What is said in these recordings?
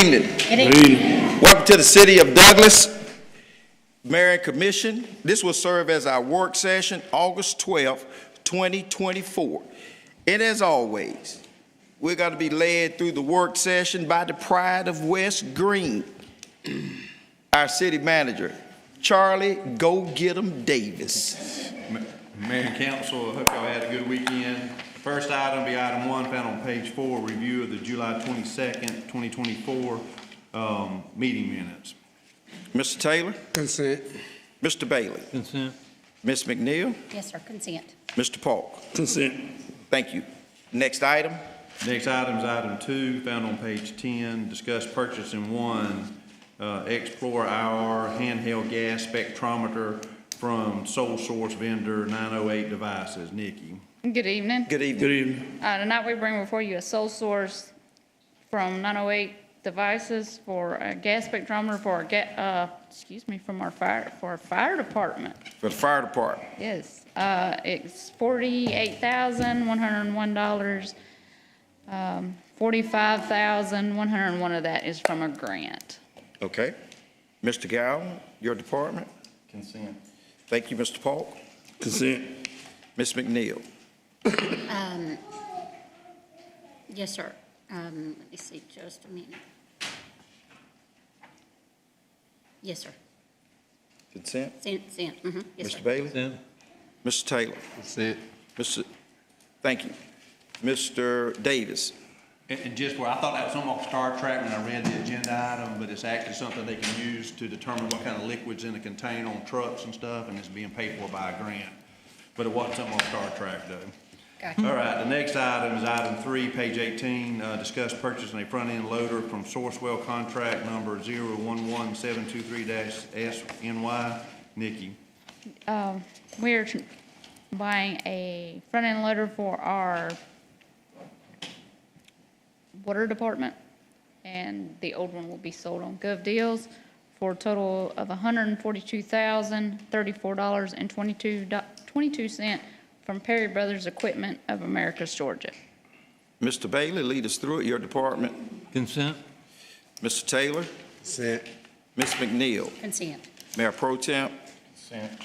evening. Good evening. Welcome to the City of Douglas Mayor and Commission. This will serve as our work session, August 12th, 2024. And as always, we're going to be led through the work session by the pride of West Green, our city manager, Charlie Go Get 'em Davis. Mayor and Council, I hope y'all had a good weekend. First item will be item 1, found on page 4, review of the July 22nd, 2024 meeting minutes. Mr. Taylor? Consent. Mr. Bailey? Consent. Ms. McNeil? Yes, sir, consent. Mr. Polk? Consent. Thank you. Next item? Next item is item 2, found on page 10, discuss purchasing one Explorer IR handheld gas spectrometer from sole source vendor 908 Devices. Nikki. Good evening. Good evening. Good evening. Tonight we bring before you a sole source from 908 Devices for a gas spectrometer for our from our fire department. For the fire department. Yes, it's $48,101. $45,101 of that is from a grant. Okay. Mr. Gowan, your department? Consent. Thank you, Mr. Polk. Consent. Ms. McNeil? Yes, sir. Let me see, just a minute. Yes, sir. Consent? Consent, yes, sir. Mr. Bailey? Consent. Mr. Taylor? Consent. Thank you. Mr. Davis? And just where I thought that was something off Star Trek when I read the agenda item, but it's actually something they can use to determine what kind of liquids in a container on trucks and stuff, and it's being paid for by a grant. But it wasn't something on Star Trek, though. Gotcha. All right, the next item is item 3, page 18, discuss purchasing a front-end loader from Sourcewell contract number 011723-SNY. Nikki. We're buying a front-end loader for our water department, and the old one will be sold on GovDeals for a total of $142,034.22 from Perry Brothers Equipment of Americus, Georgia. Mr. Bailey, lead us through it, your department. Consent. Mr. Taylor? Consent. Ms. McNeil? Consent. Mayor Pro Temp? Consent.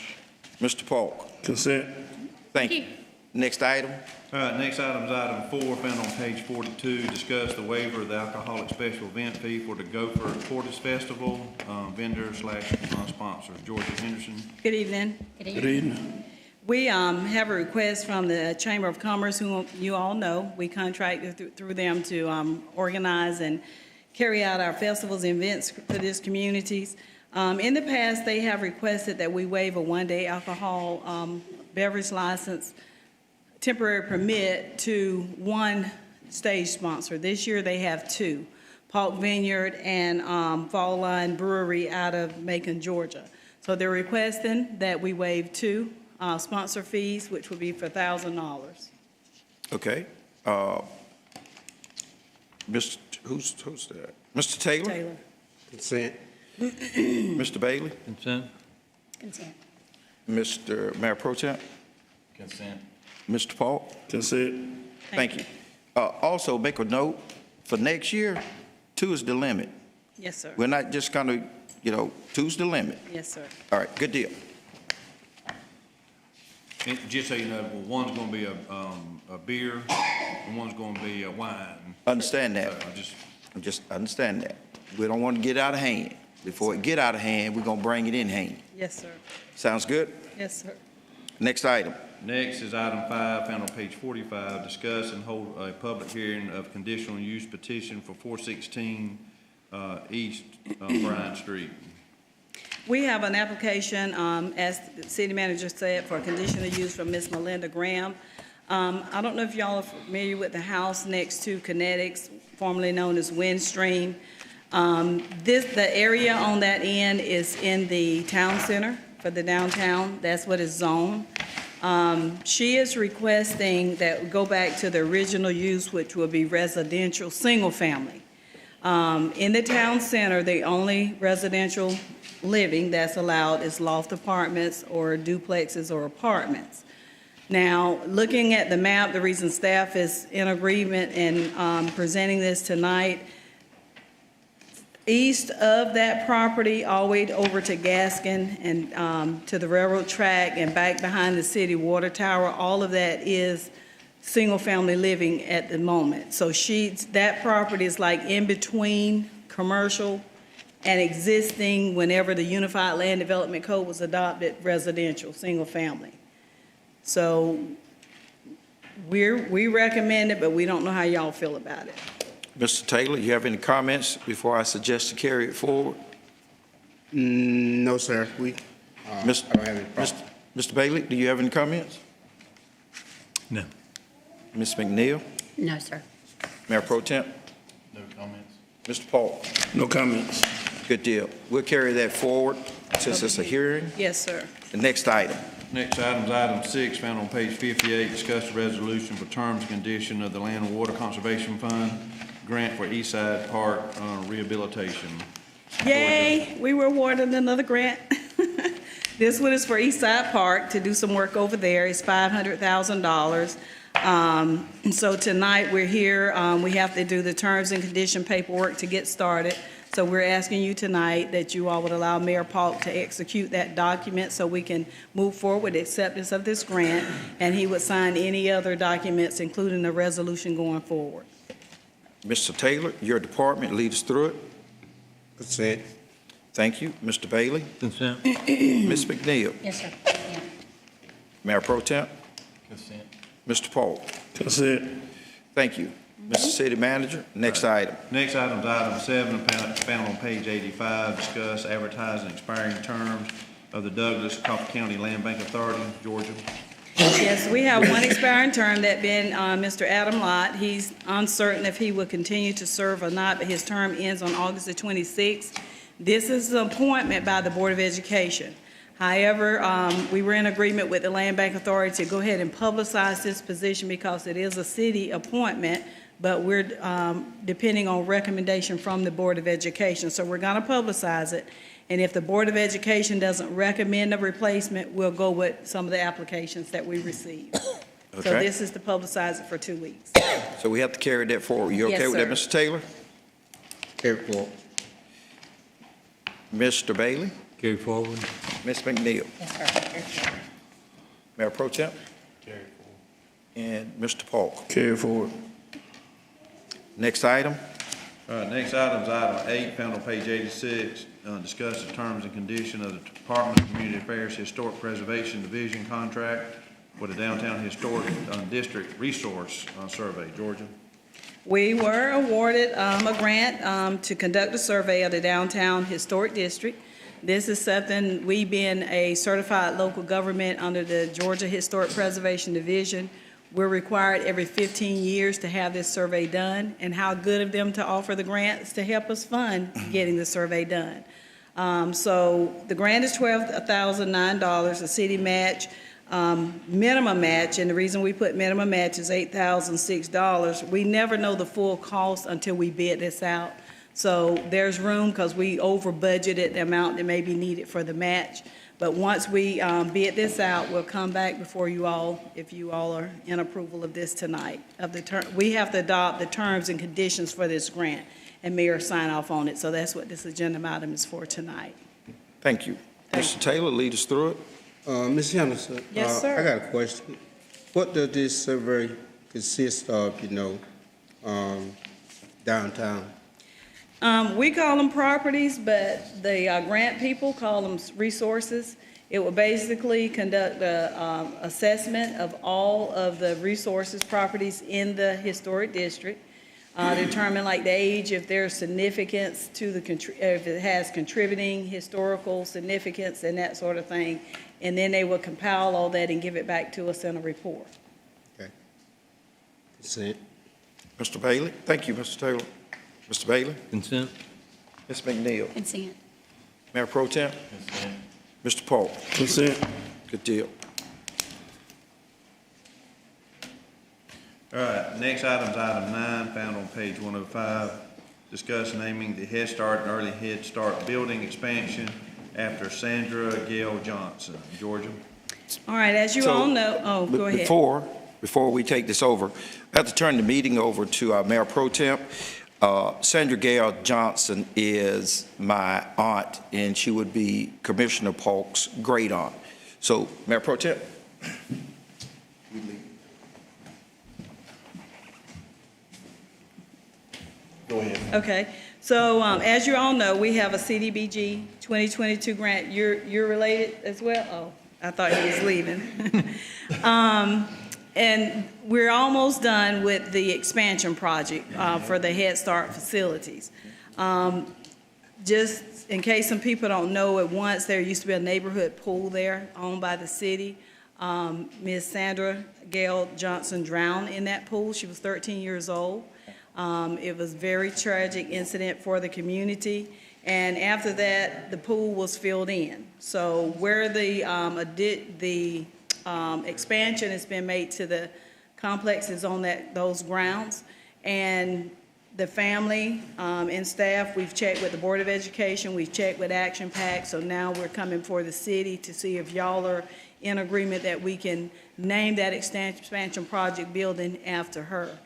Mr. Polk? Consent. Thank you. Next item? All right, next item is item 4, found on page 42, discuss the waiver of the alcoholic special event fee for the Gopher Portis Festival, vendor/sponsor, Georgia Henderson. Good evening. Good Good evening. evening. We have a request from the Chamber of Commerce, who you all know. We contracted through them to organize and carry out our festivals and events for these communities. In the past, they have requested that we waive a one-day alcohol beverage license temporary permit to one stage sponsor. This year, they have 2, Polk Vineyard and Fall Line Brewery out of Macon, Georgia. So they're requesting that we waive 2 sponsor fees, which would be for $1,000. Okay. Who's that? Mr. Taylor? Taylor. Consent. Mr. Bailey? Consent. Consent. Mr. Mayor Pro Temp? Consent. Mr. Polk? Consent. Thank you. Also, make a note, for next year, 2 is the limit. Yes, sir. We're not just gonna, 2's the limit. Yes, sir. All right, good deal. And just so you know, one's gonna be a beer, and one's gonna be a wine. Understand that. So Just understand that. We don't want to get out of hand. Before it get out of hand, we're gonna bring it in hand. Yes, sir. Sounds good? Yes, sir. Next item. Next is item 5, found on page 45, discuss and hold a public hearing of conditional use petition for 416 East Bryant Street. We have an application, as the city manager said, for a conditional use from Ms. Melinda Graham. I don't know if y'all are familiar with the house next to Kinetics, formerly known as Windstream. The area on that end is in the town center for the downtown. That's what is zoned. She is requesting that we go back to the original use, which will be residential, single family. In the town center, the only residential living that's allowed is loft apartments or duplexes or apartments. Now, looking at the map, the reason staff is in agreement in presenting this tonight, east of that property, all the way over to Gaskin and to the railroad track and back behind the city water tower, all of that is single-family living at the moment. So that property is like in between commercial and existing whenever the Unified Land Development Code was adopted, residential, single-family. So we recommend it, but we don't know how y'all feel about it. Mr. Taylor, you have any comments before I suggest to carry it forward? No, sir. I Mr. don't have any problem. Mr. Bailey, do you have any comments? No. Ms. McNeil? No, sir. Mayor Pro Temp? No comments. Mr. Paul? No comments. Good deal. We'll carry that forward since it's a hearing. Yes, sir. The next item. Next item is item 6, found on page 58, discuss the resolution for terms and condition of the Land and Water Conservation Fund grant for Eastside Park rehabilitation. Yay, we were awarded another grant. This one is for Eastside Park to do some work over there. It's $500,000. So tonight, we're here, we have to do the terms and condition paperwork to get started. So we're asking you tonight that you all would allow Mayor Paulk to execute that document so we can move forward with acceptance of this grant, and he would sign any other documents, including the resolution going forward. Mr. Taylor, your department, lead us through it. Consent. Thank you. Mr. Bailey? Consent. Ms. McNeil? Yes, sir. Yeah. Mayor Pro Temp? Consent. Mr. Paul? Consent. Thank you. Mr. City Manager, next item. Next item is item 7, found on page 85, discuss advertising expiring terms of the Douglas Coffee County Land Bank Authority, Georgia. Yes, we have one expiring term, that being Mr. Adam Lott. He's uncertain if he will continue to serve or not, but his term ends on August the 26th. This is an appointment by the Board of Education. However, we were in agreement with the Land Bank Authority to go ahead and publicize this position because it is a city appointment, but we're depending on recommendation from the Board of Education. So we're going to publicize it. And if the Board of Education doesn't recommend a replacement, we'll go with some of the applications that we receive. So Okay. this is to publicize it for 2 weeks. So we have to carry that forward. You Yes, okay with that, sir. Mr. Taylor? Carry forward. Mr. Bailey? Carry forward. Ms. McNeil? Yes, sir. Mayor Pro Temp? Carry forward. And Mr. Paul? Carry forward. Next item. All right, next item is item 8, found on page 86, discuss the terms and condition of the Department of Community Affairs Historic Preservation Division contract for the Downtown Historic District Resource Survey, Georgia. We were awarded a grant to conduct a survey of the downtown historic district. This is something, we being a certified local government under the Georgia Historic Preservation Division, we're required every 15 years to have this survey done, and how good of them to offer the grants to help us fund getting the survey done. So the grant is $12,009, the city match, minimum match, and the reason we put minimum match is $8,006. We never know the full cost until we bid this out. So there's room, because we over budgeted the amount that may be needed for the match. But once we bid this out, we'll come back before you all, if you all are in approval of this tonight. We have to adopt the terms and conditions for this grant, and Mayor sign off on it. So that's what this agenda item is for tonight. Thank you. Mr. Taylor, lead us through it. Ms. Henderson. Yes, sir. I got a question. What does this survey consist of, downtown? We call them properties, but the grant people call them resources. It will basically conduct a assessment of all of the resources, properties in the historic district, determine like the age, if there's significance to if it has contributing historical significance and that sort of thing. And then they will compile all that and give it back to us in a report. Okay. Consent. Mr. Bailey? Thank you, Mr. Taylor. Mr. Bailey? Consent. Ms. McNeil? Consent. Mayor Pro Temp? Mr. Paul? Consent. Good deal. All right, next item is item 9, found on page 105, discuss naming the Head Start and Early Head Start building expansion after Sandra Gail Johnson, Georgia. All right, as you So, all know, go ahead. Before we take this over, I have to turn the meeting over to our Mayor Pro Temp. Sandra Gale Johnson is my aunt, and she would be Commissioner Polk's great aunt. So, Mayor Pro Tem. Go ahead. Okay, so as you all know, we have a CDBG 2022 grant. You're related as well? Oh, I thought he was leaving. And we're almost done with the expansion project for the Head Start facilities. Just in case some people don't know, at once there used to be a neighborhood pool there owned by the city. Ms. Sandra Gale Johnson drowned in that pool. She was 13 years old. It was a very tragic incident for the community. And after that, the pool was filled in. So where the expansion has been made to the complex is on those grounds. And the family and staff, we've checked with the Board of Education, we've checked with Action Pack, so now we're coming for the city to see if y'all are in agreement that we can name that expansion project building after her.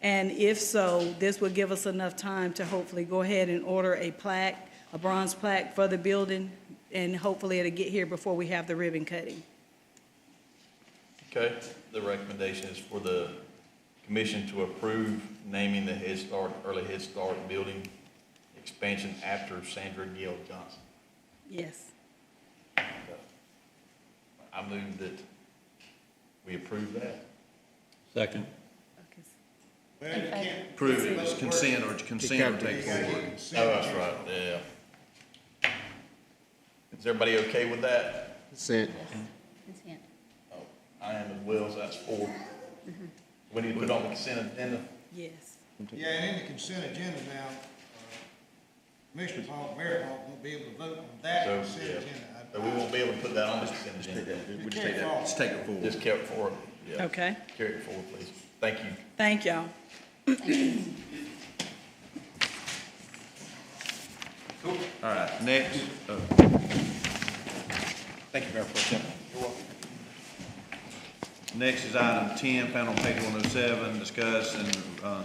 And if so, this would give us enough time to hopefully go ahead and order a plaque, a bronze plaque for the building, and hopefully it'll get here before we have the ribbon cutting. Okay, the recommendation is for the commission to approve naming the Head Start, Early Head Start building expansion after Sandra Gale Johnson. Yes. I move that we approve that. Second. Approve it as consent or take forward. Oh, that's right, yeah. Is everybody okay with that? Consent. Consent. Oh, I am as well, so that's 4. We need to put it on the consent agenda. Yes. Yeah, and in the consent agenda now, Commissioner Paul, Mayor Paul won't be able to vote on that So, consent yeah. agenda. So we won't be able to put that on the consent agenda. We just take that, just take it forward. Just carry it forward. Yeah. Okay, Carry it forward, please. Thank you. thank y'all. All right, next, Thank you, Mayor Pro Tem. next is item 10, found on page 107, discuss and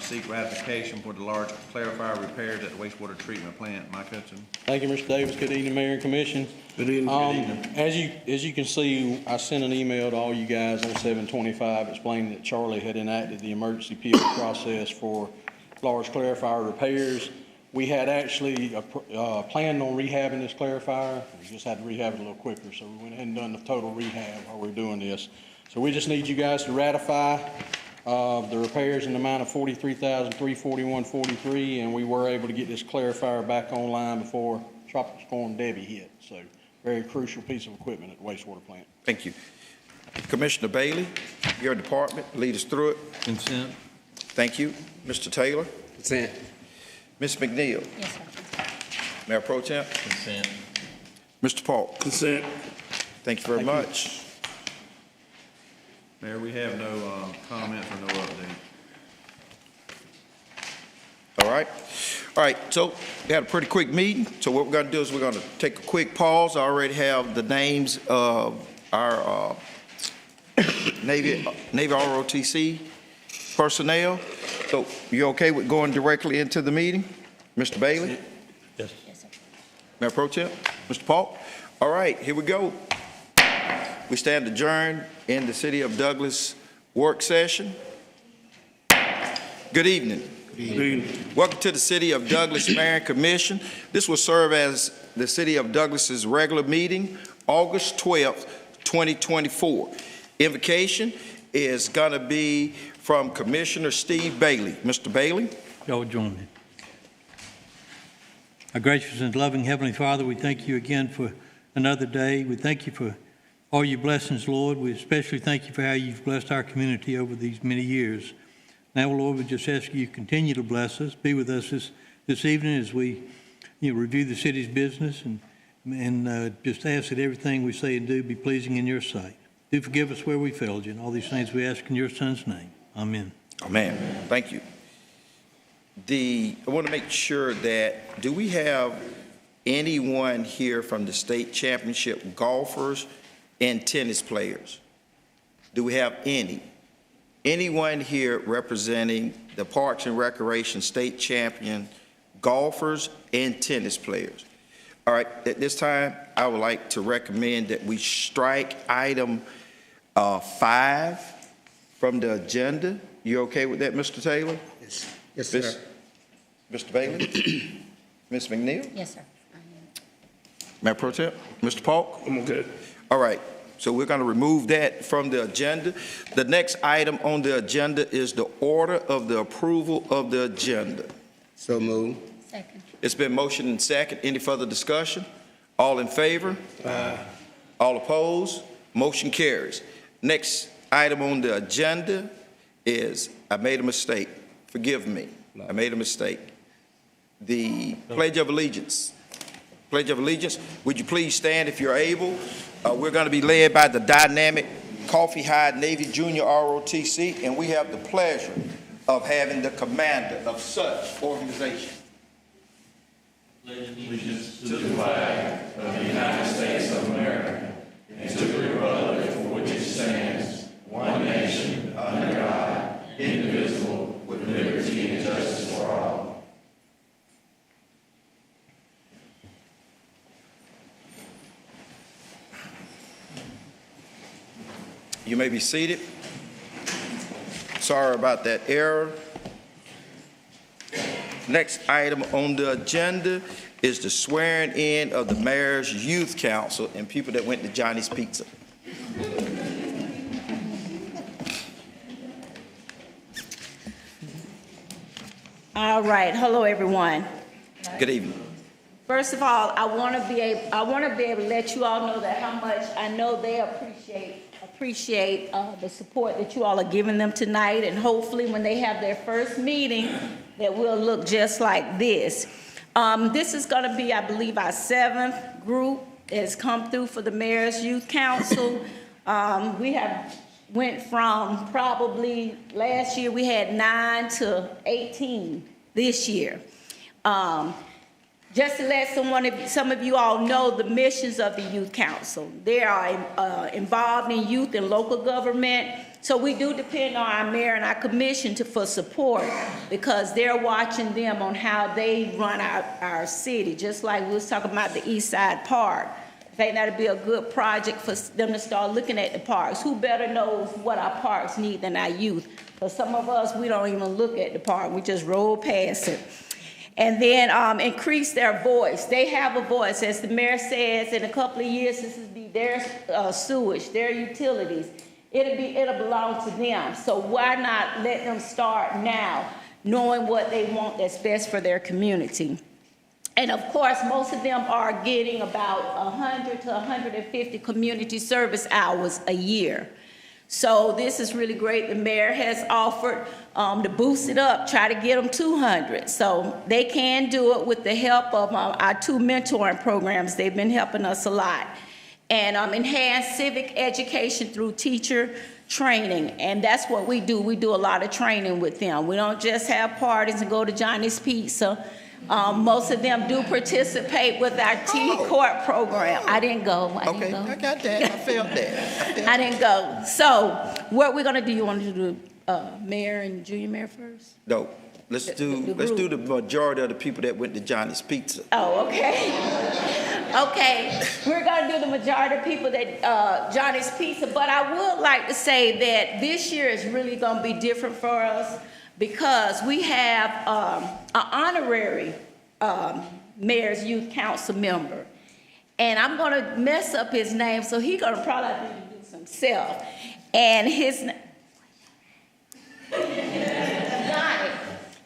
seek ratification for the large clarifier repairs at the wastewater treatment plant. Mike Hudson. Thank you, Mr. Davis. Good evening, Mayor and Commission. Good evening. As you can see, I sent an email to all you guys on 7/25 explaining that Charlie had enacted the emergency appeal process for large clarifier repairs. We had actually planned on rehabbing this clarifier. We just had to rehab it a little quicker, so we went ahead and done the total rehab while we're doing this. So we just need you guys to ratify the repairs in the amount of $43,341.43, and we were able to get this clarifier back online before Tropical Storm Debbie hit. So very crucial piece of equipment at the wastewater plant. Thank you. Commissioner Bailey, your department, lead us through it. Consent. Thank you. Mr. Taylor, Consent. Ms. McNeil, Yes, sir. Mayor Pro Tem, Consent. Mr. Paul. Consent. Thank you very much. Mayor, we have no comments or no update. All right. All right, so we had a pretty quick meeting. So what we're going to do is we're going to take a quick pause. I already have the names of our Navy ROTC personnel. So you okay with going directly into the meeting? Mr. Bailey? Yes. Yes, sir. Mayor Pro Tem? Mr. Paul? All right, here we go. We stand adjourned in the City of Douglas work session. Good evening. Welcome to the City of Douglas Mayor and Commission. This will serve as the City of Douglas's regular meeting, August 12th, 2024. Invocation is going to be from Commissioner Steve Bailey. Mr. Bailey? Y'all join me. Our gracious and loving Heavenly Father, we thank you again for another day. We thank you for all your blessings, Lord. We especially thank you for how you've blessed our community over these many years. Now, Lord, we just ask you to continue to bless us, be with us this evening as we review the city's business and just ask that everything we say and do be pleasing in your sight. Do forgive us where we failed you, and all these things we ask in your Son's name. Amen. Amen. Thank you. I want to make sure that, do we have anyone here from the state championship golfers and tennis players? Do we have any? anyone here representing the Parks and Recreation State Champion golfers and tennis players? All right, at this time, I would like to recommend that we strike item 5 from the agenda. You okay with that, Mr. Taylor? Yes, yes, Miss- sir. Mr. Bailey? Ms. McNeil? Yes, sir. Mayor Pro Tem? Mr. Polk? I'm good. All right, so we're going to remove that from the agenda. The next item on the agenda is the order of the approval of the agenda. So move. Second. It's been motioned and second. Any further discussion? All in favor? All opposed? Motion carries. Next item on the agenda is, I made a mistake. Forgive me. I made a mistake. The Pledge of Allegiance. Pledge of Allegiance. Would you please stand if you're able? We're going to be led by the dynamic Coffee High Navy Junior ROTC, and we have the pleasure of having the commander of such organization. You may be seated. Sorry about that error. Next item on the agenda is the swearing in of the Mayor's Youth Council and people that went to Johnny's Pizza. All right, hello everyone. Good evening. First of all, I want to be able to let you all know that how much I know they appreciate the support that you all are giving them tonight, and hopefully when they have their first meeting, that we'll look just like this. This is going to be, I believe, our 7th group that has come through for the Mayor's Youth Council. We have went from probably last year we had 9 to 18 this year. Just to let some of you all know the missions of the Youth Council. They are involved in youth and local government, so we do depend on our mayor and our commission for support, because they're watching them on how they run our city, just like we was talking about the East Side Park. I think that'd be a good project for them to start looking at the parks. Who better knows what our parks need than our youth? For some of us, we don't even look at the park, we just roll past it. And then increase their voice. They have a voice. As the mayor says, in a couple of years, this will be their sewage, their utilities. It'll belong to them. So why not let them start now, knowing what they want that's best for their community? And of course, most of them are getting about 100 to 150 community service hours a year. So this is really great. The mayor has offered to boost it up, try to get them 200. So they can do it with the help of our 2 mentoring programs. They've been helping us a lot. And enhance civic education through teacher training. And that's what we do. We do a lot of training with them. We don't just have parties and go to Johnny's Pizza. Most of them do participate with our T-Court program. I didn't go. I got that. I felt that. I didn't go. So what we're going to do, you want to do mayor and junior mayor first? No, let's do the majority of the people that went to Johnny's Pizza. Oh, okay. Okay, we're going to do the majority of people that Johnny's Pizza, but I would like to say that this year is really going to be different for us, because we have an honorary Mayor's Youth Council member. And I'm going to mess up his name, so he's going to probably have to introduce himself. And his name,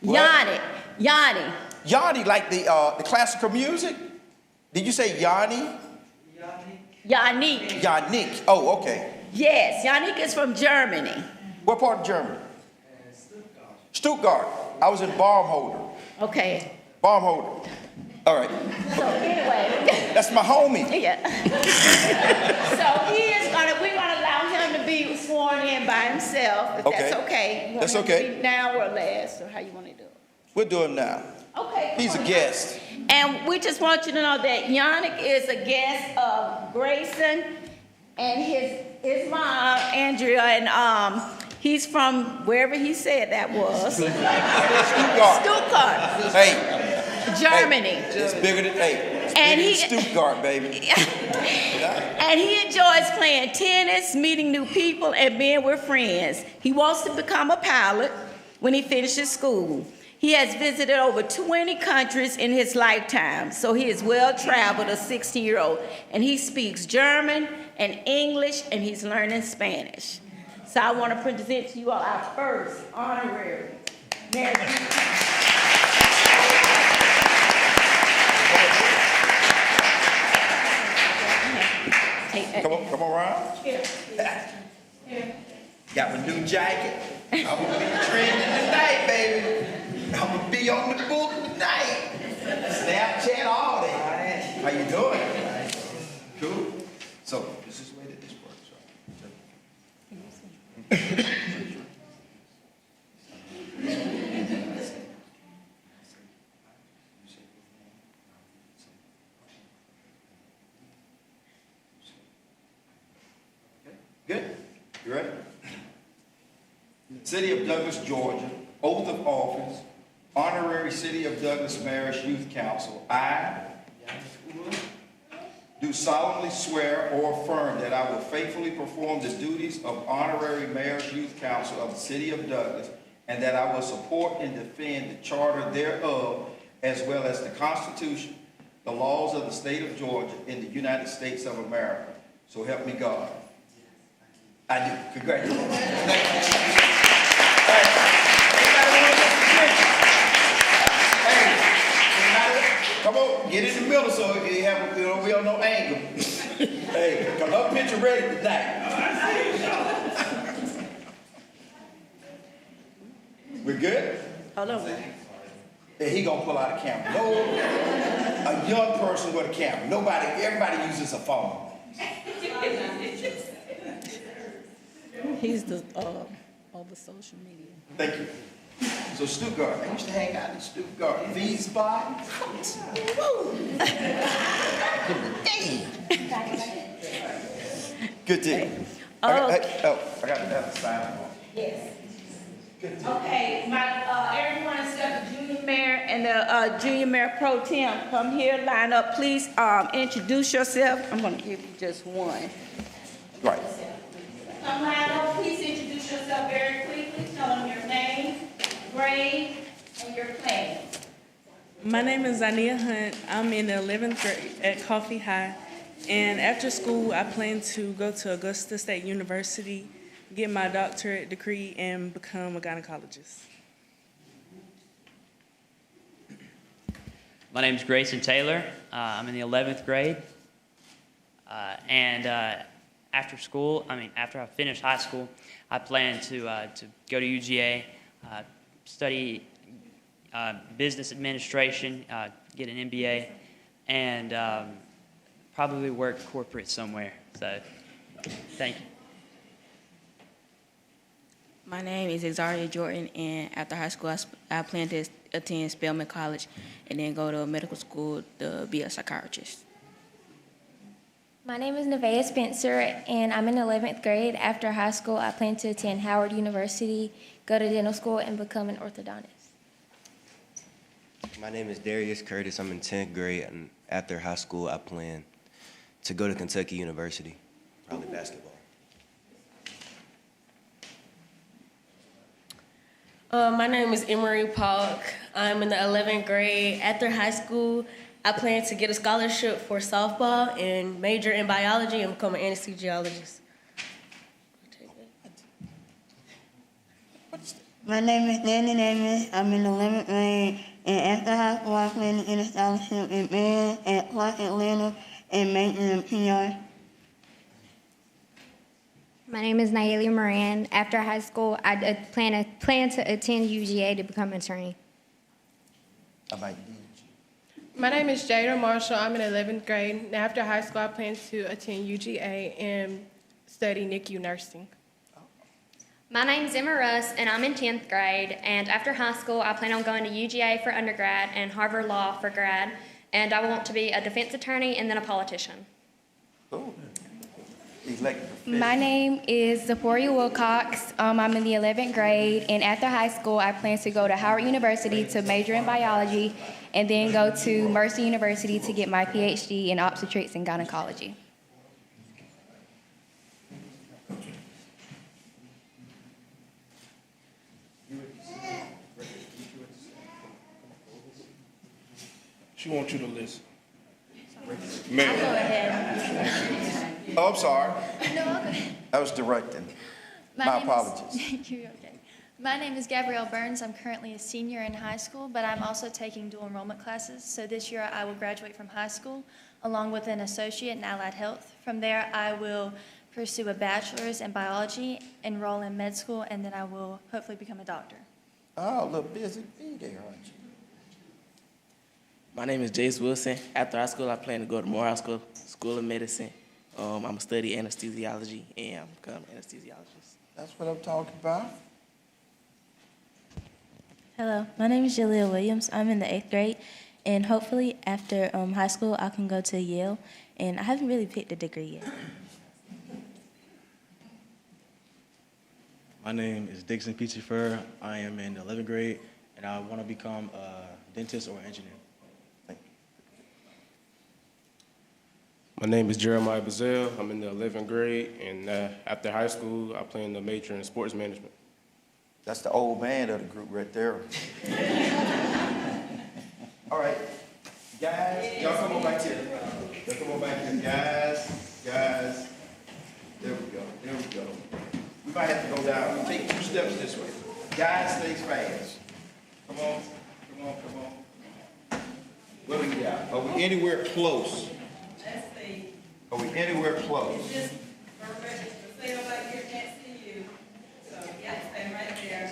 Yanni. Yanni, like the classical music? Did you say Yanni? Yannick. Yannick. Oh, okay. Yes, Yannick is from Germany. What part of Germany? Stuttgart. I was in Baumholder. Okay. Baumholder. All right. So anyway. That's my homie. Yeah. So we're gonna allow him to be sworn in by himself, if that's okay. That's okay. You want him to be now or last, or how you want to do it? We'll do him now. Okay. He's a guest. And we just want you to know that Yannick is a guest of Grayson and his mom, Andrea, and He's from wherever he said that was. Stuttgart. Stuttgart, Hey, Germany. it's bigger than, hey, it's And bigger he- than Stuttgart, baby. And he enjoys playing tennis, meeting new people, and being with friends. He wants to become a pilot when he finishes school. He has visited over 20 countries in his lifetime, so he is well-traveled, a 16-year-old. And he speaks German and English, and he's learning Spanish. So I want to present to you all our first honorary Mayor. Come on, Ron. Got my new jacket. I'm gonna be trending tonight, baby. I'm gonna be on the book tonight. Snapchat all day. How you doing? Cool. So this is the way that this works, right? Good. You ready? City of Douglas, Georgia, oath of office, honorary City of Douglas Mayor's Youth Council. I do solemnly swear or affirm that I will faithfully perform the duties of honorary Mayor's Youth Council of the City of Douglas, and that I will support and defend the charter thereof, as well as the Constitution, the laws of the state of Georgia, and the United States of America. So help me God. I do. Congratulations. Hey, come on, get in the middle so you have, you know, we don't no angle. Hey, come up, picture ready tonight. We're good? Hold on. And he gonna pull out a camera. No, a young person with a camera. Nobody, everybody uses a phone. He's the, all the social media. Thank you. So Stuttgart, I used to hang out in Stuttgart. V-Spot. Good day. I got another sign. Yes. Okay, everyone except the junior mayor and the junior mayor pro tem, come here, line up, please, introduce yourself. I'm gonna give you just one. Right. Come line up, please introduce yourself very quickly, tell them your name, grade, and your plan. My name is Zania Hunt. I'm in the 11th grade at Coffee High. And after school, I plan to go to Augusta State University, get my doctorate degree, and become a gynecologist. My name is Grayson Taylor. I'm in the 11th grade. After school, after I finish high school, I plan to go to UGA, study business administration, get an MBA, and probably work corporate somewhere. So, thank you. My name is Exaria Jordan, and after high school, I plan to attend Spelman College and then go to medical school to be a psychiatrist. My name is Nevaeh Spencer, and I'm in 11th grade. After high school, I plan to attend Howard University, go to dental school, and become an orthodontist. My name is Darius Curtis. I'm in 10th grade, and after high school, I plan to go to Kentucky University, probably basketball. My name is Emery Polk. I'm in the 11th grade. After high school, I plan to get a scholarship for softball and major in biology and become an anesthesiologist. My name is Danny Davis. I'm in the 11th grade, and after high school, I plan to get a scholarship in band at Clark Atlanta and major in PR. My name is Nayeli Moran. After high school, I plan to attend UGA to become an attorney. My name is Jada Marshall. I'm in 11th grade. And after high school, I plan to attend UGA and study NICU nursing. My name's Emma Russ, and I'm in 10th grade. And after high school, I plan on going to UGA for undergrad and Harvard Law for grad. And I want to be a defense attorney and then a politician. Oh. elected official. My name is Zipporah Wilcox. I'm in the 11th grade, and after high school, I plan to go to Howard University to major in biology, and then go to Mercer University to get my PhD in obstetrics and gynecology. She wants you to listen. Oh, I'm sorry. No, I'll go ahead. I was directing. My apologies. You're okay. My name is Gabrielle Burns. I'm currently a senior in high school, but I'm also taking dual enrollment classes. So this year I will graduate from high school along with an associate in allied health. From there, I will pursue a bachelor's in biology, enroll in med school, and then I will hopefully become a doctor. Oh, a little busy bee there, aren't you? My name is Jace Wilson. After high school, I plan to go to Morehouse School of Medicine. I'm going to study anesthesiology, and I'm becoming an anesthesiologist. That's what I'm talking about. Hello, my name is Jaleel Williams. I'm in the 8th grade, and hopefully after high school, I can go to Yale, and I haven't really picked a degree yet. My name is Dixon Peachyfur. I am in the 11th grade, and I want to become a dentist or engineer. My name is Jeremiah Bazell. I'm in the 11th grade, and after high school, I plan to major in sports management. That's the old man of the group right there. All right, guys, y'all come on back here. Y'all come on back here, guys. There we go. We might have to go down. We'll take 2 steps this way. Guys, stays fast. Come on. Where we got? Are we anywhere close? Are we anywhere close? Just say nobody here can't see you. So, yeah, stay right there.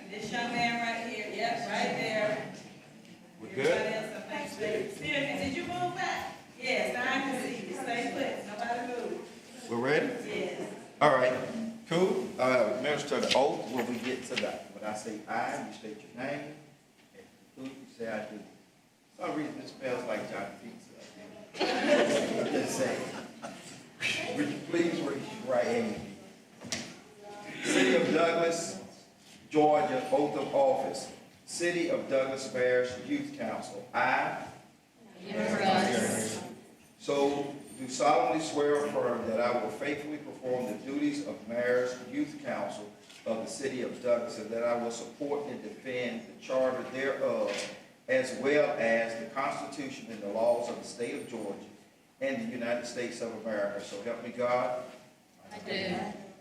This young man right here, yep, right there. We're good? Everybody else, I think, stay. Seriously, did you move back? Yes, I can see you. Stay put. Nobody move. We're ready? Yes. All right, cool. Minister the oath when we get to that. When I say I, you state your name. And who you say I do. For some reason, it spells like John Pizza. I'm just saying. Would you please raise your right hand? City of Douglas, Georgia, oath of office. City of Douglas Parish Youth Council. I. So do solemnly swear or affirm that I will faithfully perform the duties of Mayor's Youth Council of the City of Douglas, and that I will support and defend the charter thereof, as well as the Constitution and the laws of the state of Georgia and the United States of America. So help me God. I do.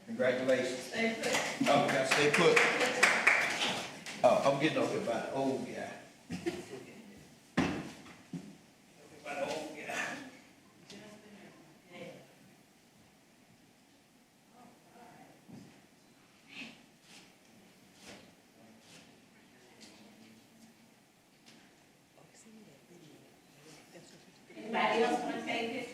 Congratulations. Stay put. Oh, we got to stay put. Oh, I'm getting over here by the old guy. By the old guy. Anybody else want to take pictures?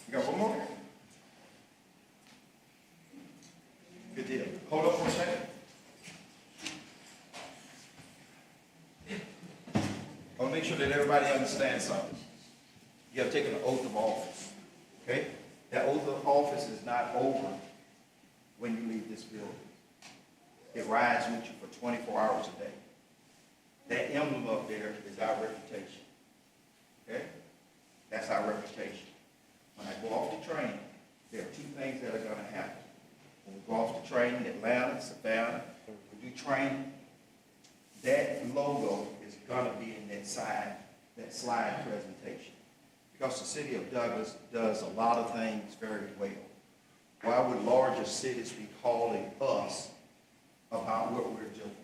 You got one more? Good deal. Hold up for a second. I'll make sure that everybody understands something. You have taken an oath of office, okay? That oath of office is not over when you leave this building. It rides with you for 24 hours a day. That emblem up there is our reputation, okay? That's our reputation. When I go off the train, there are 2 things that are going to happen. When we go off the train in Atlanta, Savannah, we do training, that logo is going to be in that slide presentation. Because the city of Douglas does a lot of things very well. Why would larger cities be calling us about what we're doing?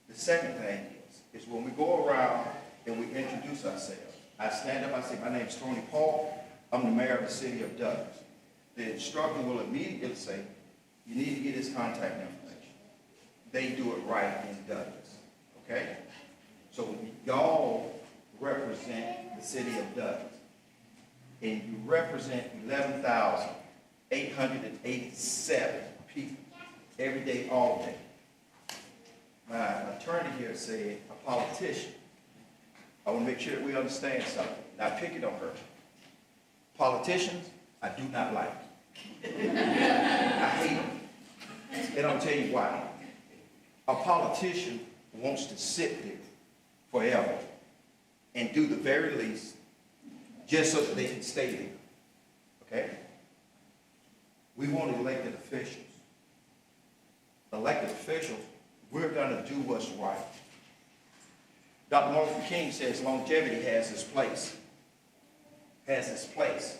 The second thing is when we go around and we introduce ourselves, I stand up, I say, my name is Tony Paul. I'm the mayor of the city of Douglas. The instructor will immediately say, you need to get his contact information. They do it right in Douglas, okay? So y'all represent the city of Douglas. and you represent 11,887 people every day, all day. My attorney here said a politician. I want to make sure that we understand something, not picking on her. Politicians, I do not like. I hate them. And I'll tell you why. A politician wants to sit there forever and do the very least just so that they can stay there. Okay? We want elected officials. Elected officials, we're going to do what's right. Dr. Martin Luther King says longevity has its place. Has its place.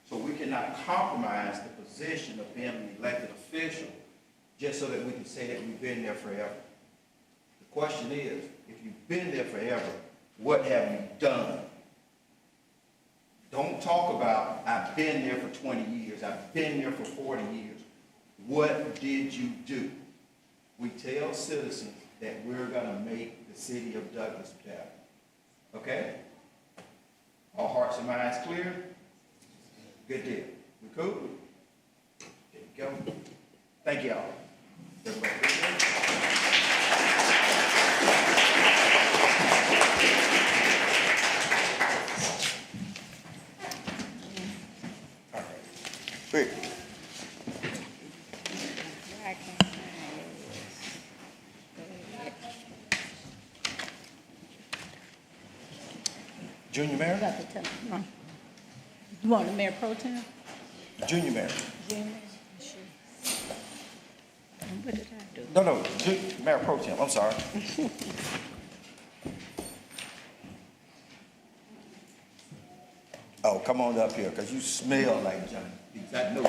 So we cannot compromise the position of being an elected official just so that we can say that we've been there forever. The question is, if you've been there forever, what have you done? Don't talk about, I've been there for 20 years, I've been there for 40 years. What did you do? We tell citizens that we're going to make the city of Douglas better. Okay? All hearts and minds clear? Good deal. We cool? There you go. Thank y'all. Everybody good? All right. Great. Junior Mayor? You want the Mayor Pro Tem? Junior Mayor. Junior? What did I do? No, Mayor Pro Tem, I'm sorry. Oh, come on up here, because you smell like Johnny. I know you.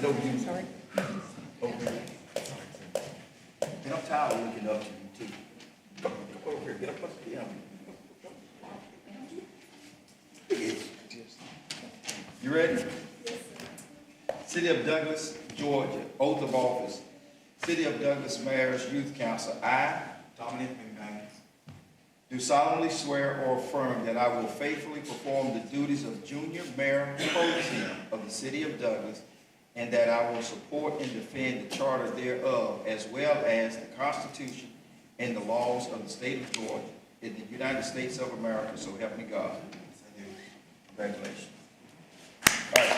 No, you. Sorry. Okay. And I'm tired of looking up to you, too. Come over here, get up here. You ready? City of Douglas, Georgia, oath of office. City of Douglas Mayor's Youth Council. I, Dominic McManus, do solemnly swear or affirm that I will faithfully perform the duties of Junior Mayor Pro Tem of the City of Douglas, and that I will support and defend the charter thereof, as well as the Constitution and the laws of the state of Georgia in the United States of America, so help me God. Congratulations. All right.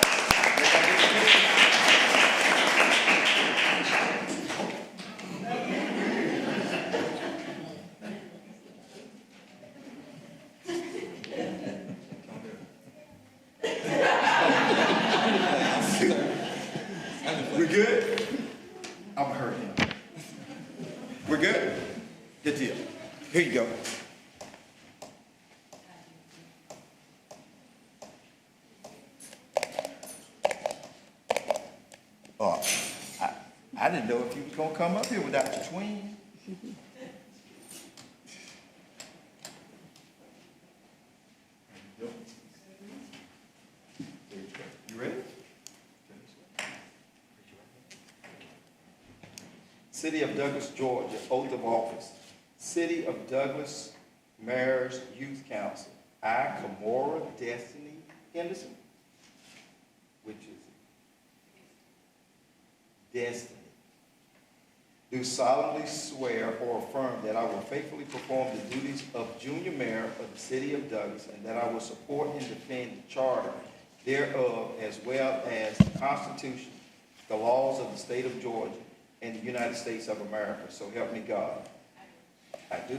We good? I'm gonna hurt him. We're good? Good deal. Here you go. Oh, I didn't know if you was gonna come up here without your twin. You ready? City of Douglas, Georgia, oath of office. City of Douglas Mayor's Youth Council. I, Kamora Destiny Henderson, which is Destiny, do solemnly swear or affirm that I will faithfully perform the duties of Junior Mayor of the City of Douglas, and that I will support and defend the charter thereof, as well as the Constitution, the laws of the state of Georgia, and the United States of America. So help me God. I do.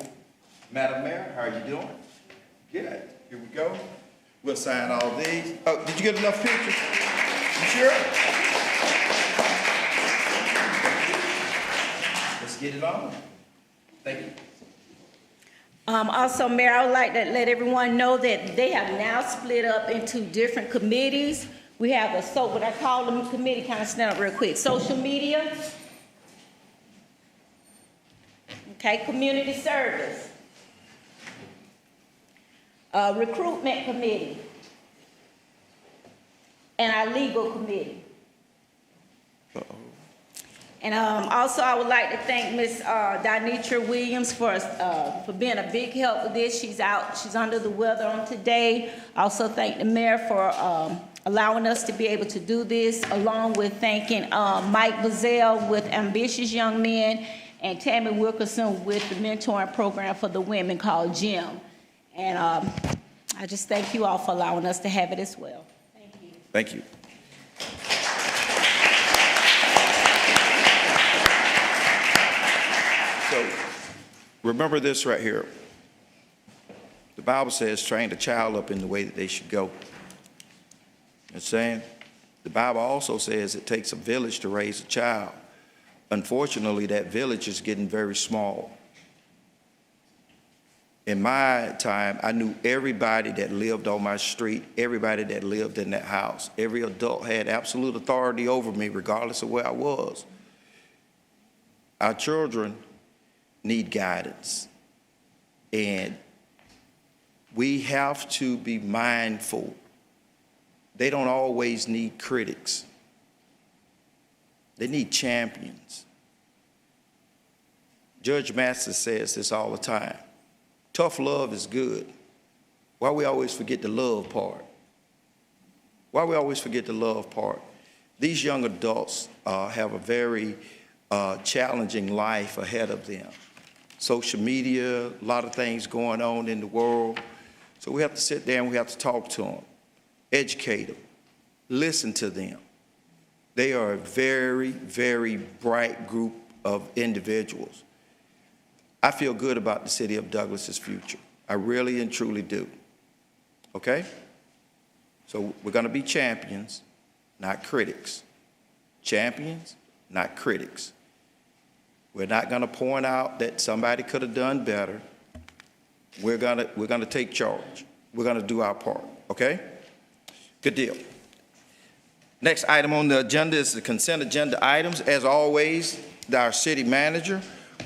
Madam Mayor, how are you doing? Good. Here we go. We'll sign all these. Oh, did you get enough pictures? You sure? Let's get it on. Thank you. Also, Mayor, I would like to let everyone know that they have now split up into different committees. We have what I call them committee, kind of stand up real quick. Social media. Okay, community service. Recruitment committee. And our legal committee. And also, I would like to thank Ms. Donitra Williams for being a big help with this. She's under the weather on today. Also thank the mayor for allowing us to be able to do this, along with thanking Mike Bazell with Ambitious Young Men and Tammy Wilkerson with the mentoring program for the women called GEM. And I just thank you all for allowing us to have it as well. Thank you. Thank you. So remember this right here. The Bible says, train the child up in the way that they should go. Understand? The Bible also says it takes a village to raise a child. Unfortunately, that village is getting very small. In my time, I knew everybody that lived on my street, everybody that lived in that house. Every adult had absolute authority over me, regardless of where I was. Our children need guidance. And we have to be mindful. They don't always need critics. They need champions. Judge Mathis says this all the time. Tough love is good. Why we always forget the love part? Why we always forget the love part? These young adults have a very challenging life ahead of them. Social media, a lot of things going on in the world. So we have to sit there and we have to talk to them, educate them, listen to them. They are a very, very bright group of individuals. I feel good about the city of Douglas's future. I really and truly do. Okay? So we're going to be champions, not critics. Champions, not critics. We're not going to point out that somebody could have done better. We're going to take charge. We're going to do our part. Okay? Good deal. Next item on the agenda is the consent agenda items. As always, our city manager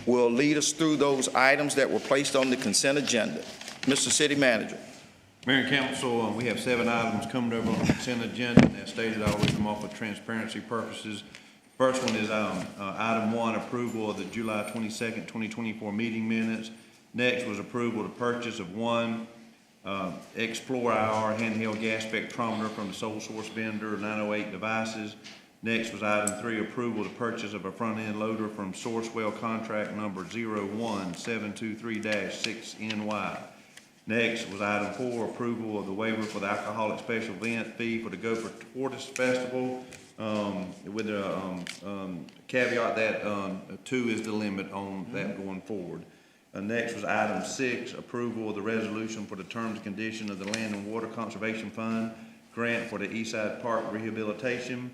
will lead us through those items that were placed on the consent agenda. Mr. City Manager. Mayor and Council, we have 7 items coming over on the consent agenda. And as stated, I always come off for transparency purposes. First one is item 1, approval of the July 22nd, 2024 meeting minutes. Next was approval to purchase of 1 Explore IR handheld gas spectrometer from the sole source vendor, 908 Devices. Next was item 3, approval to purchase of a front-end loader from Sourcewell contract number 01723-6NY. Next was item 4, approval of the waiver for the alcoholic special event fee for the Gopher Tortoise Festival, with a caveat that 2 is the limit on that going forward. Next was item 6, approval of the resolution for the terms and condition of the Land and Water Conservation Fund grant for the Eastside Park rehabilitation.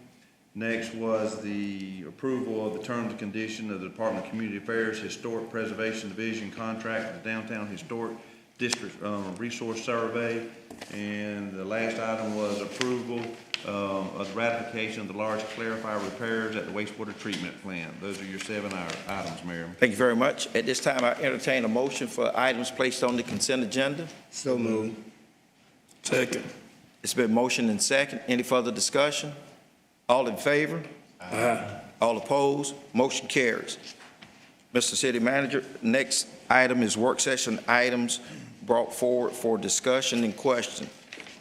Next was the approval of the terms and condition of the Department of Community Affairs Historic Preservation Division contract for the Downtown Historic District Resource Survey. And the last item was approval of the ratification of the large clarifier repairs at the wastewater treatment plant. Those are your 7 items, Mayor. Thank you very much. At this time, I entertain a motion for items placed on the consent agenda. So moved. Second. It's been motioned and second. Any further discussion? All in favor? Aye. All opposed? Motion carries. Mr. City Manager, next item is work session items brought forward for discussion and question.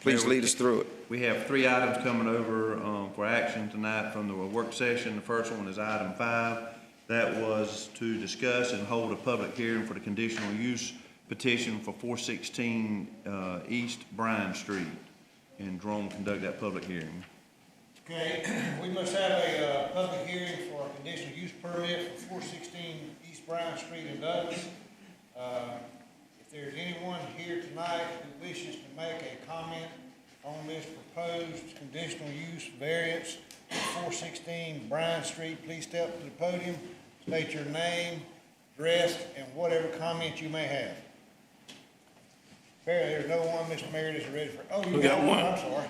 Please lead us through it. We have 3 items coming over for action tonight from the work session. The first one is item 5. That was to discuss and hold a public hearing for the conditional use petition for 416 East Bryan Street. And Jerome conduct that public hearing. Okay, we must have a public hearing for a conditional use permit for 416 East Bryan Street in Douglas. If there's anyone here tonight who wishes to make a comment on this proposed conditional use variance for 416 Bryan Street, please step to the podium, state your name, address, and whatever comment you may have. There's no one. Mr. Mayor is ready for. Oh, you got one. I'm sorry.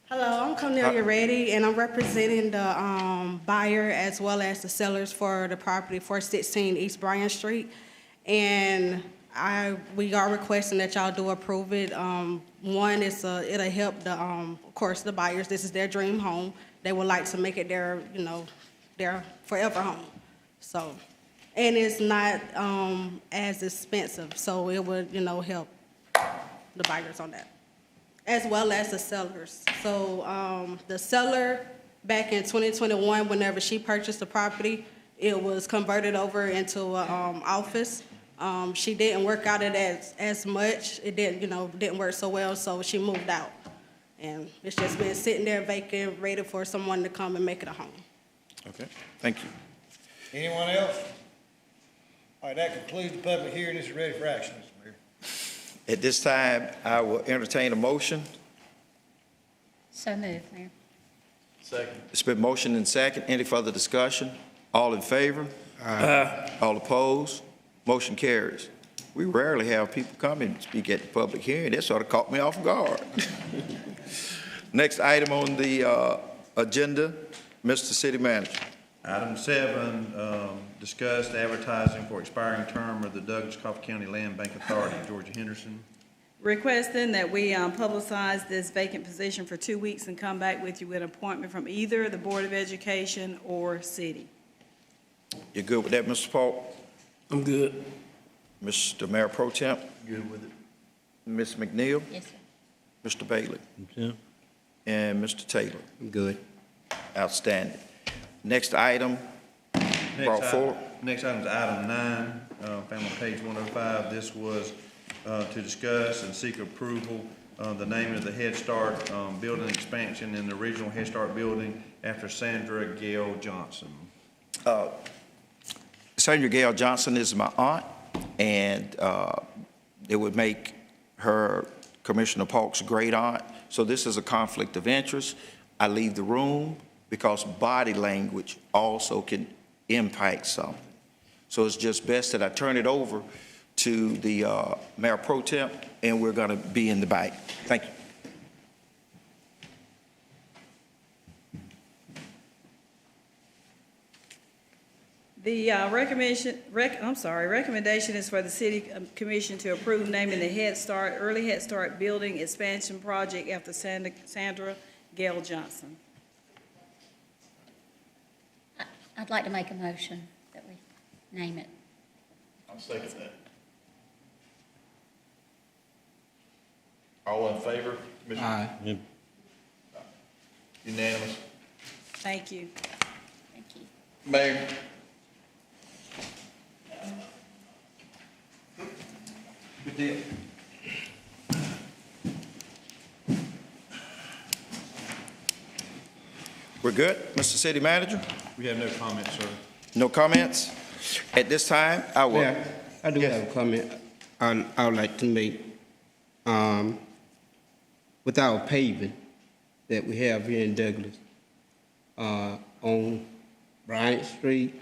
Hello, I'm Cornelia Reddy, and I'm representing the buyer as well as the sellers for the property 416 East Bryan Street. And we are requesting that y'all do approve it. One is it'll help the of course the buyers. This is their dream home. They would like to make it their their forever home. So, and it's not as expensive, so it would, help the buyers on that, as well as the sellers. So the seller, back in 2021, whenever she purchased the property, it was converted over into an office. She didn't work out it as much. It didn't work so well, so she moved out. And it's just been sitting there vacant, ready for someone to come and make it a home. Okay, thank you. Anyone else? All right, that concludes the public hearing. This is ready for action, Mr. Mayor. At this time, I will entertain a motion. So moved, Mayor. Second. It's been motioned and second. Any further discussion? All in favor? Aye. All opposed? Motion carries. We rarely have people come and speak at the public hearing. That sort of caught me off guard. Next item on the agenda, Mr. City Manager. Item 7, discussed advertising for expiring term of the Douglas Coffee County Land Bank Authority. Georgia Henderson. Requesting that we publicize this vacant position for 2 weeks and come back with you with an appointment from either the Board of Education or city. You good with that, Mr. Paul? I'm good. Mr. Mayor Pro Temp? Good with it. Ms. McNeil? Yes, sir. Mr. Bailey? Yeah. And Mr. Taylor? I'm good. Outstanding. Next item brought forward. Next item is item 9, found on page 105. This was to discuss and seek approval the name of the Head Start building expansion in the original Head Start building after Sandra Gale Johnson. Sandra Gale Johnson is my aunt, and it would make her Commissioner Polk's great aunt. So this is a conflict of interest. I leave the room because body language also can impact something. So it's just best that I turn it over to the Mayor Pro Temp, and we're going to be in the bite. Thank you. The recommendation is for the City Commission to approve naming the Early Head Start building expansion project after Sandra Gale Johnson. I'd like to make a motion that we name it. I'll second that. All in favor? Aye. Unanimous. Thank you. Thank you. Mayor. Good deal. We're good, Mr. City Manager? We have no comments, sir. No comments? At this time, I will. Yeah, I do have a comment I would like to make. With our paving that we have here in Douglas, on Bryant Street,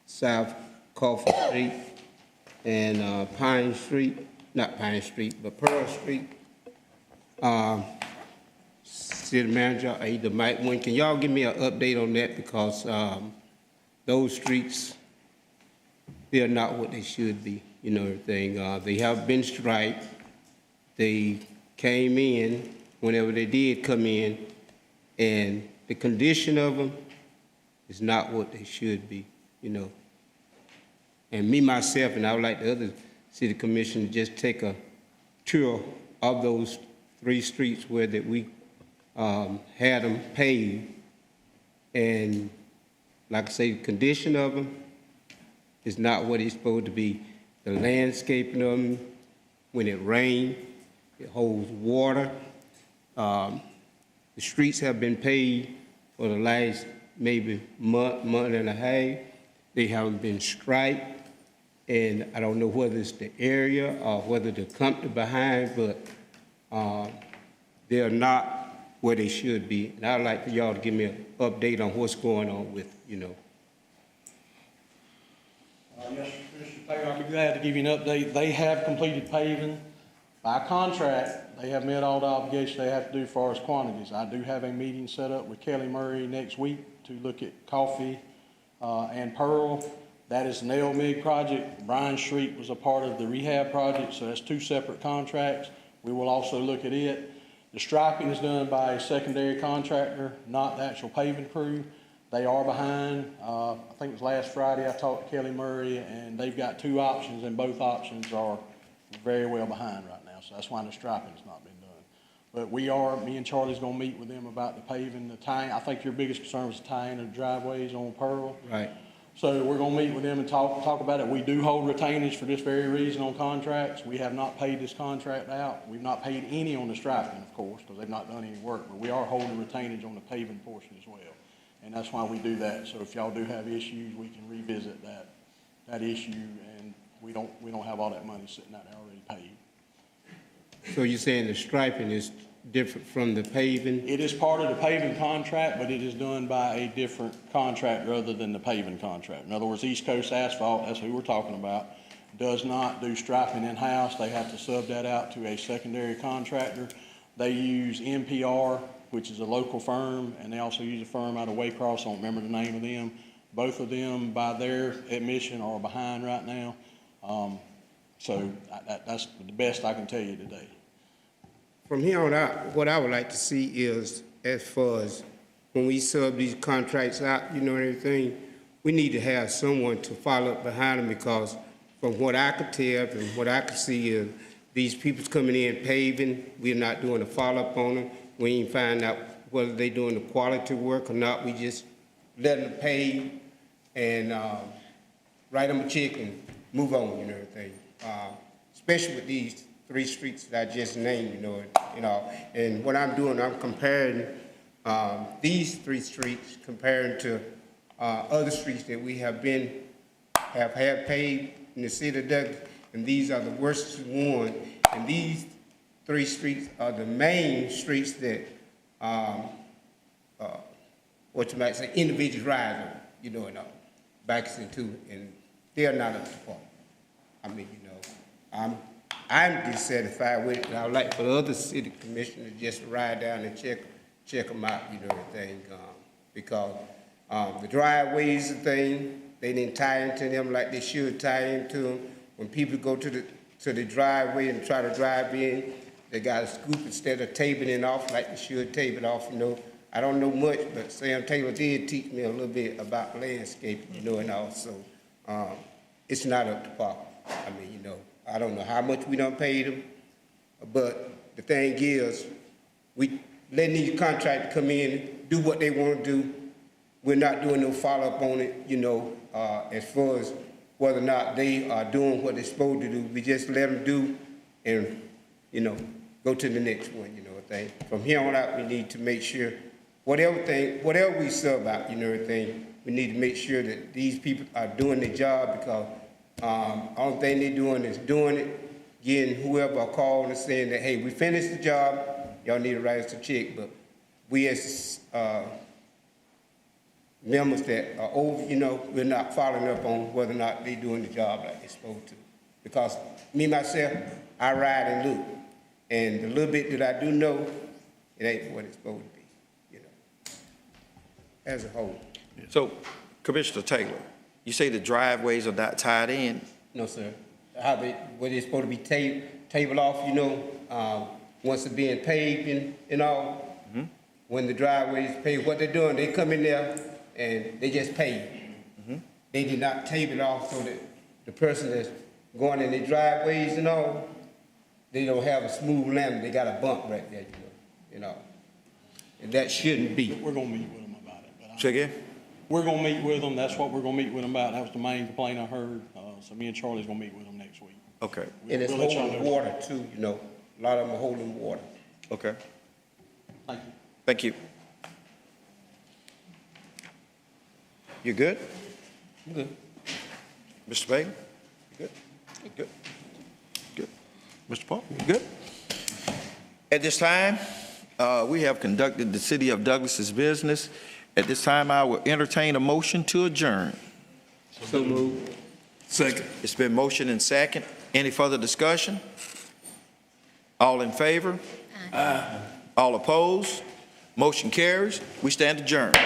South Coffee Street, and Pine Street, not Pine Street, but Pearl Street. City Manager, either Mike Wynn, can y'all give me an update on that? Because those streets, they are not what they should be, everything. They have been striped. They came in, whenever they did come in, and the condition of them is not what they should be, And me, myself, and I would like the other city commission to just take a tour of those 3 streets where that we had them paved. And like I say, the condition of them is not what it's supposed to be. The landscaping of them, when it rains, it holds water. The streets have been paved for the last maybe month and a half. They haven't been striped. And I don't know whether it's the area or whether the company behind, but they're not where they should be. And I'd like for y'all to give me an update on what's going on with, Yes, Mr. Taylor, I'd be glad to give you an update. They have completed paving. By contract, they have met all the obligations they have to do as far as quantities. I do have a meeting set up with Kelly Murray next week to look at Coffee and Pearl. That is an LMIG project. Bryan Street was a part of the rehab project, so that's 2 separate contracts. We will also look at it. The striping is done by a secondary contractor, not the actual paving crew. They are behind. I think it was last Friday I talked to Kelly Murray, and they've got 2 options, and both options are very well behind right now. So that's why the striping's not been done. But me and Charlie's gonna meet with them about the paving, the tying. I think your biggest concern was the tying of the driveways on Pearl. Right. So we're gonna meet with them and talk about it. We do hold retainage for this very reason on contracts. We have not paid this contract out. We've not paid any on the striping, of course, because they've not done any work, but we are holding retainage on the paving portion as well. And that's why we do that. So if y'all do have issues, we can revisit that issue, and we don't have all that money sitting out there already paid. So you're saying the striping is different from the paving? It is part of the paving contract, but it is done by a different contractor other than the paving contract. In other words, East Coast Asphalt, that's who we're talking about, does not do striping in-house. They have to sub that out to a secondary contractor. They use NPR, which is a local firm, and they also use a firm out of Waycross. I don't remember the name of them. Both of them, by their admission, are behind right now. So that's the best I can tell you today. From here on out, what I would like to see is, as far as when we sub these contracts out, and everything, we need to have someone to follow up behind them, because from what I could tell and what I could see is these people's coming in paving, we're not doing a follow-up on them. We ain't find out whether they doing the quality work or not. We just let them pay and write them a check and move on and everything. Especially with these 3 streets that I just named, And what I'm doing, I'm comparing these 3 streets comparing to other streets that we have had paved in the city of Douglas, and these are the worst ones. And these 3 streets are the main streets that, what you might say, individuals ride on, backs into, and they're not up to par. I mean, I'm dissatisfied with it, and I would like for the other city commissioners just to ride down and check them out, everything, because the driveways and thing, they didn't tie into them like they should tie into them. When people go to the driveway and try to drive in, they got to scoop instead of tabling it off like they should table it off, I don't know much, but Sam Taylor did teach me a little bit about landscaping, and also, it's not up to par. I mean, I don't know how much we done paid them, but the thing is, we letting these contractors come in, do what they want to do. We're not doing no follow-up on it, as far as whether or not they are doing what they're supposed to do. We just let them do and, go to the next one, thing. From here on out, we need to make sure, whatever we sub out, everything, we need to make sure that these people are doing their job, because only thing they're doing is doing it, getting whoever a call and saying that, hey, we finished the job, y'all need to write us a check. But we as members that are over, we're not following up on whether or not they're doing the job like they're supposed to. Because me, myself, I ride and look. And the little bit that I do know, it ain't what it's supposed to be, as a whole. So, Commissioner Taylor, you say the driveways are not tied in? No, sir. Where they're supposed to be tabled off, once it's being paved and all. Mm-hmm. When the driveway is paved, what they're doing, they come in there and they just pave. Mm-hmm. They did not table it off so that the person that's going in their driveways and all, they don't have a smooth landing. They got a bump right there, and that shouldn't be. We're gonna meet with them about it. Say again? We're gonna meet with them. That's what we're gonna meet with them about. That was the main complaint I heard. So me and Charlie's gonna meet with them next week. Okay. And it's holding water too, A lot of them are holding water. Okay. Thank you. Thank you. You good? I'm good. Mr. Bailey? You good? Good. Good. Mr. Paul, you good? At this time, we have conducted the City of Douglas's business. At this time, I will entertain a motion to adjourn. So moved. Second. It's been motion and second. Any further discussion? All in favor? Aye. All opposed? Motion carries. We stand adjourned.